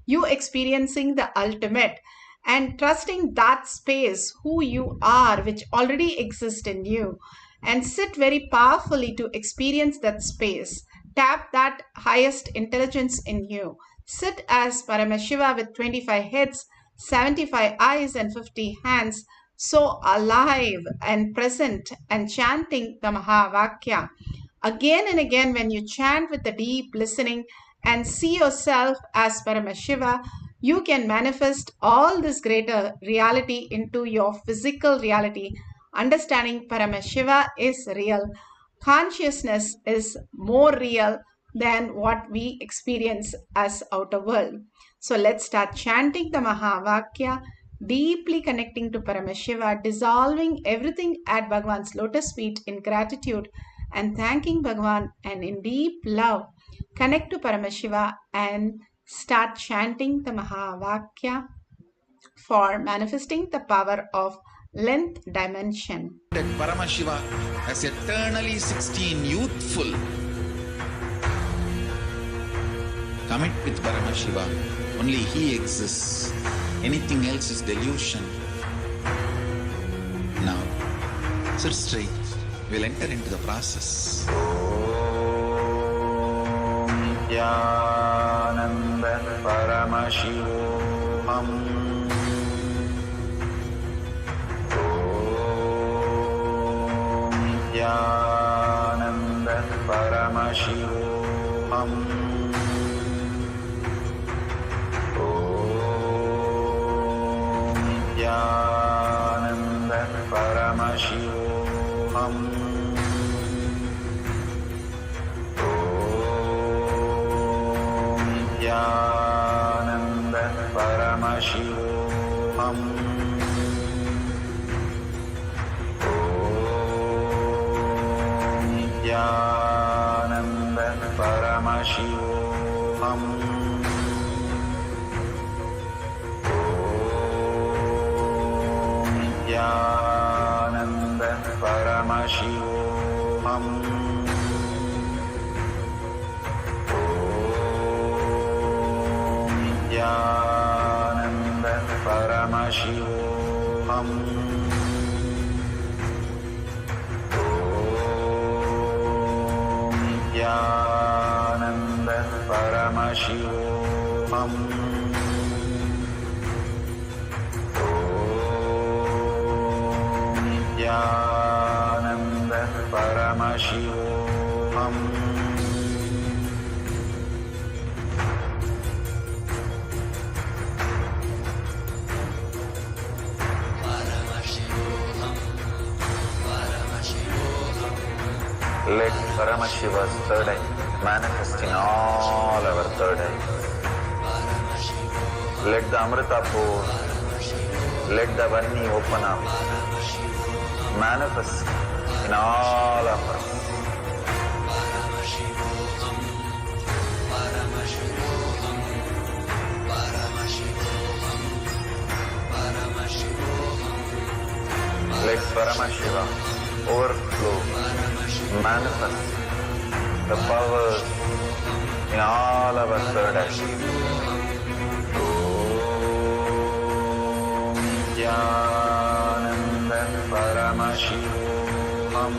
You experiencing the ultimate and trusting that space, who you are, which already exists in you, and sit very powerfully to experience that space. Tap that highest intelligence in you. Sit as Paramashiva with 25 heads, 75 eyes, and 50 hands, so alive and present and chanting the Mahavakya. Again and again, when you chant with the deep listening and see yourself as Paramashiva, you can manifest all this greater reality into your physical reality. Understanding Paramashiva is real. Consciousness is more real than what we experience as outer world. So let's start chanting the Mahavakya, deeply connecting to Paramashiva, dissolving everything at Bhagavan's lotus feet in gratitude and thanking Bhagavan, and in deep love connect to Paramashiva and start chanting the Mahavakya. for manifesting the power of length dimension. That Paramashiva as eternally 16, youthful. Commit with Paramashiva. Only He exists. Anything else is delusion. Now, sit straight. We'll enter into the process. Nithyananda Paramashivoham. Nithyananda Paramashivoham. Nithyananda Paramashivoham. Nithyananda Paramashivoham. Nithyananda Paramashivoham. Nithyananda Paramashivoham. Nithyananda Paramashivoham. Nithyananda Paramashivoham. Nithyananda Paramashivoham. Let Paramashiva's third eye manifest in all our third eyes. Let the Amrita pour, let the Vani open up, manifest in all of us. Let Paramashiva overflow, manifest the powers in all our third eyes. Nithyananda Paramashivoham.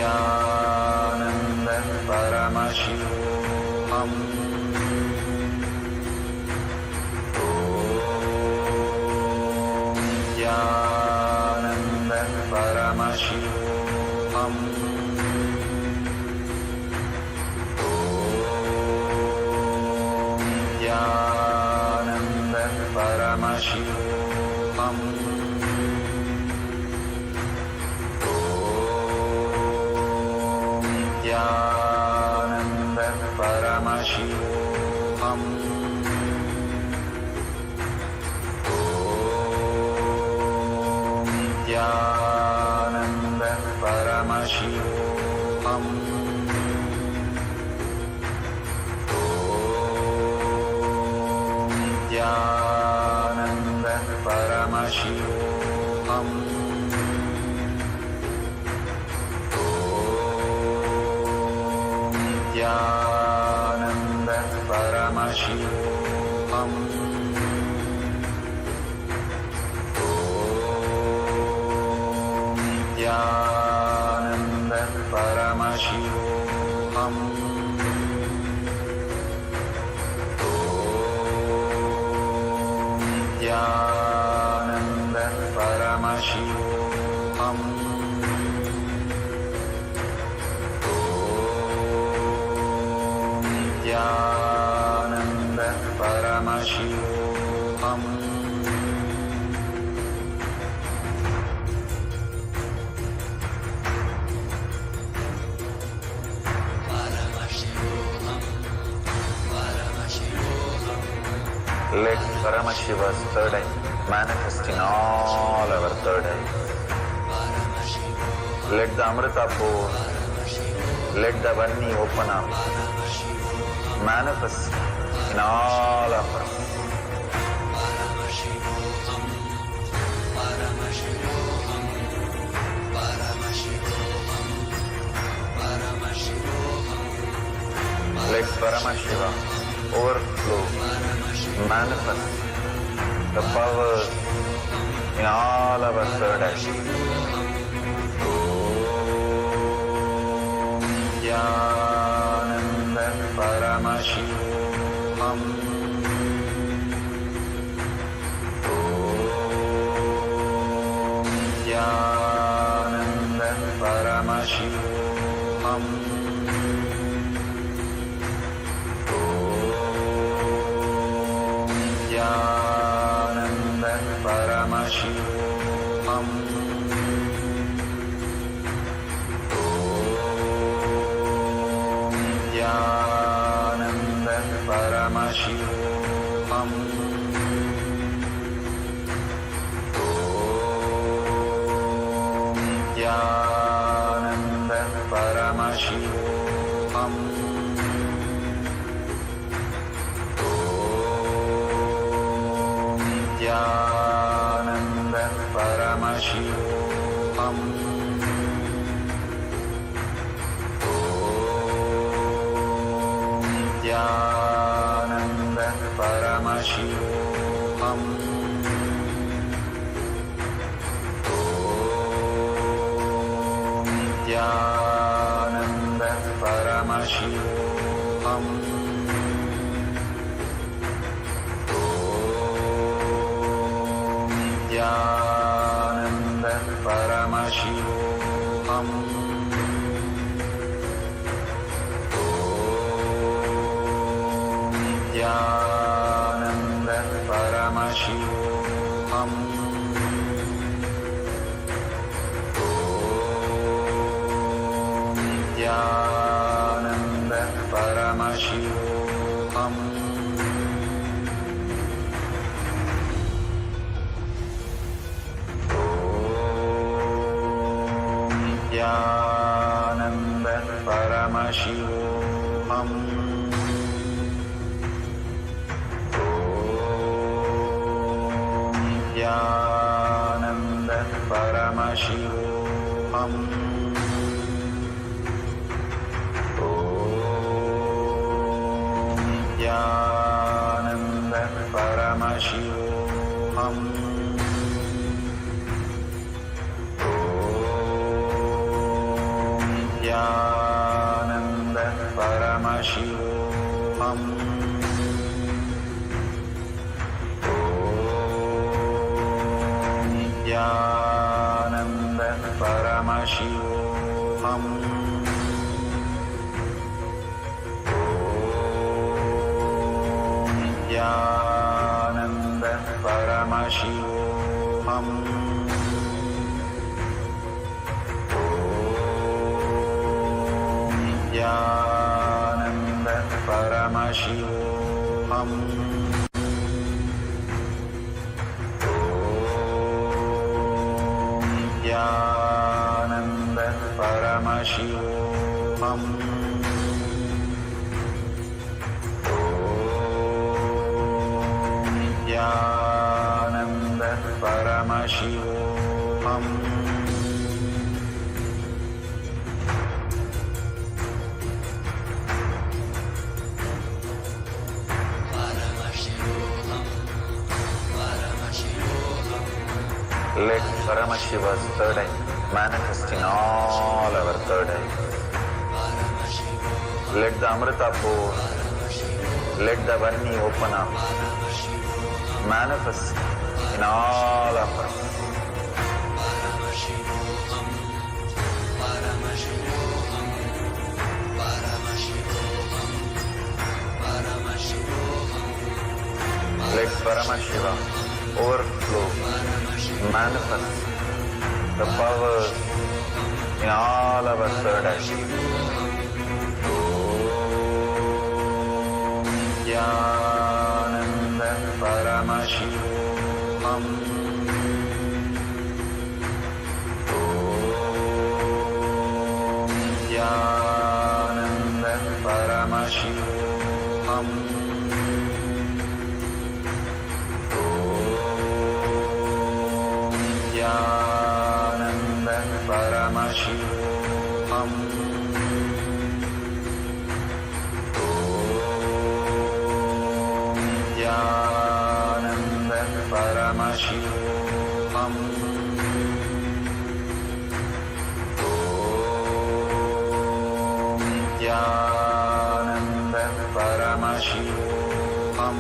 Nithyananda Paramashivoham. Nithyananda Paramashivoham. Nithyananda Paramashivoham. Nithyananda Paramashivoham. Nithyananda Paramashivoham. Nithyananda Paramashivoham. Nithyananda Paramashivoham. Nithyananda Paramashivoham. Nithyananda Paramashivoham. Nithyananda Paramashivoham. Let Paramashiva's third eye manifest in all our third eyes. Let the Amrita pour, Let the Vani open up, manifest in all of us. Let Paramashiva overflow, manifest the powers in all our third eye. Nithyananda Paramashivam. Nithyananda Paramashivam. Nithyananda Paramashivam. Nithyananda Paramashivam. Nithyananda Paramashivam. Nithyananda Paramashivam. Nithyananda Paramashivam. Nithyananda Paramashivam. Nithyananda Paramashivam. Nithyananda Paramashivam. Nithyananda Paramashivam. Nithyananda Paramashivoham. Nithyananda Paramashivoham. Nithyananda Paramashivoham. Nithyananda Paramashivoham. Nithyananda Paramashivoham. Nithyananda Paramashivoham. Nithyananda Paramashivoham. Nithyananda Paramashivoham. Nithyananda Paramashivoham. Let Paramashiva's third eye manifest in all our third eyes. Let the Amrita pour, let the Vani open up, manifest in all of us. Let Paramashiva overflow, manifest the powers in all our third eyes. Nithyananda Paramashivoham. Nithyananda Paramashivoham. Om Nithyananda Paramashivam. Om Nithyananda Paramashivam. Om Nithyananda Paramashivoham. Om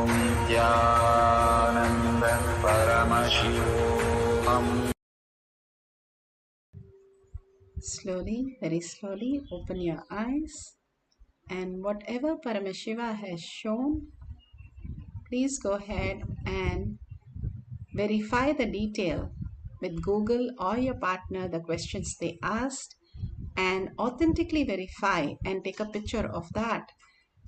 Nithyananda Paramashivoham. Slowly, very slowly, open your eyes, and whatever Paramashiva has shown, please go ahead and verify the detail with Google or your partner, the questions they asked, and authentically verify and take a picture of that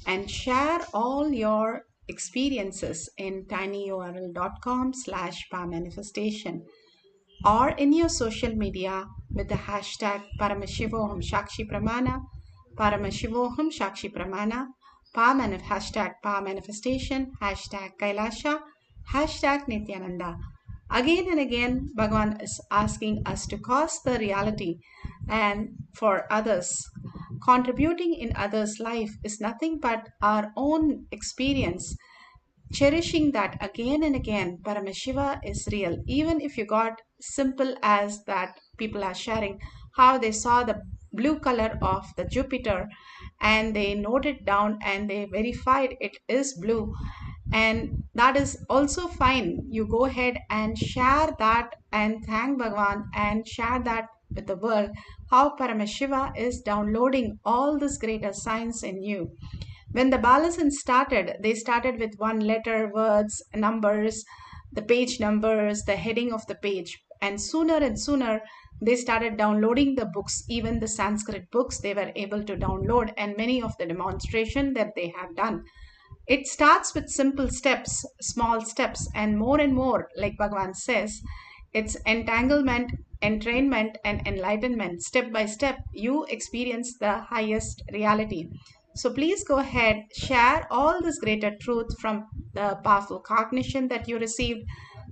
and share all your experiences in tinyurl.com/powermanifestation or in your social media with the hashtag Paramashivoham Shakshi Pramana, Paramashivoham Shakshi Pramana, hashtag Power Manifestation, hashtag Kailasha, hashtag Nithyananda. Again and again, Bhagavan is asking us to cause the reality and for others. Contributing in others' life is nothing but our own experience. Cherishing that again and again, Paramashiva is real. Even if you got simple as that, people are sharing how they saw the blue color of the Jupiter and they noted down and they verified it is blue. And that is also fine. You go ahead and share that and thank Bhagavan and share that with the world, how Paramashiva is downloading all this greater science in you. When the Balasans started, they started with one letter, words, numbers, the page numbers, the heading of the page. And sooner, they started downloading the books, even the Sanskrit books they were able to download, and many of the demonstration that they have done. It starts with simple steps, small steps, and more, like Bhagavan says, it's entanglement, entrainment, and enlightenment. Step by step, you experience the highest reality. So please go ahead, share all this greater truth from the powerful cognition that you received,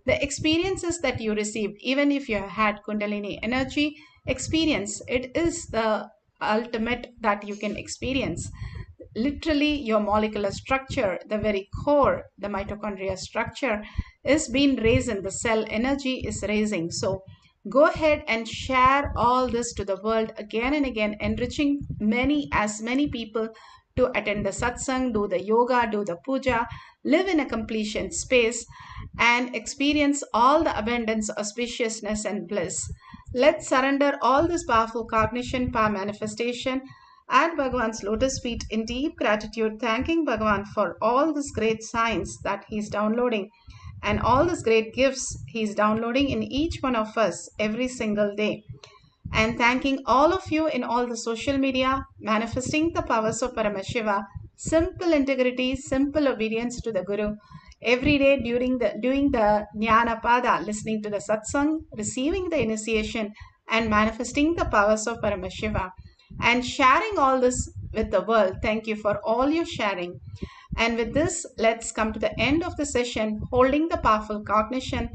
the experiences that you received, even if you have had Kundalini energy experience, it is the ultimate that you can experience. Literally, your molecular structure, the very core, the mitochondria structure is being raised, the cell energy is raising. So go ahead and share all this to the world again and again, enriching as many people to attend the satsang, do the yoga, do the puja, live in a completion space, and experience all the abundance, auspiciousness, and bliss. Let's surrender all this powerful cognition, power manifestation at Bhagavan's lotus feet in deep gratitude, thanking Bhagavan for all this great science that he's downloading and all these great gifts he's downloading in each one of us every single day. And thanking all of you in all the social media, manifesting the powers of Paramashiva, simple integrity, simple obedience to the Guru. Every day doing the Jnana Pada, listening to the satsang, receiving the initiation, and manifesting the powers of Paramashiva. And sharing all this with the world. Thank you for all your sharing. And with this, let's come to the end of the session, holding the powerful cognition.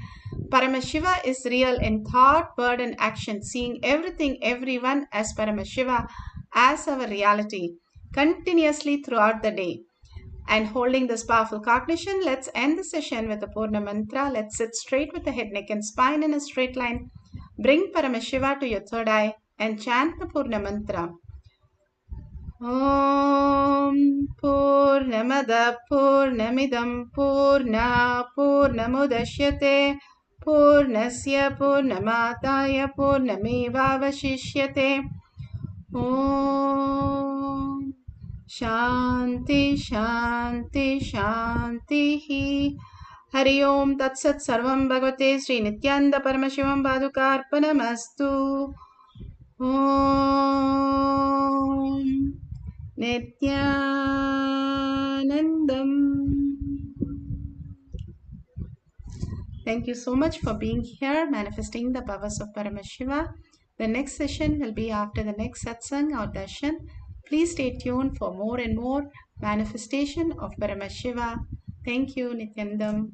Paramashiva is real in thought, word, and action, seeing everything, everyone as Paramashiva, as our reality, continuously throughout the day. And holding this powerful cognition, let's end the session with the Purna Mantra. Let's sit straight with the head, neck, and spine in a straight line. Bring Paramashiva to your third eye and chant the Purna Mantra. Om Purnamada Purnamidam Purna Purnamudashyate Purnasya Purnamataya Purnamevavashishyate. Om Shanti Shanti Shanti. Hari Om Tat Sat Sarvam Bhagavate Sri Nithyananda Paramashivam Padukarpanamastu. Om Nithyanandam. Thank you so much for being here, manifesting the powers of Paramashiva. The next session will be after the next satsang or darshan. Please stay tuned for more and more manifestation of Paramashiva. Thank you, Nityanandam.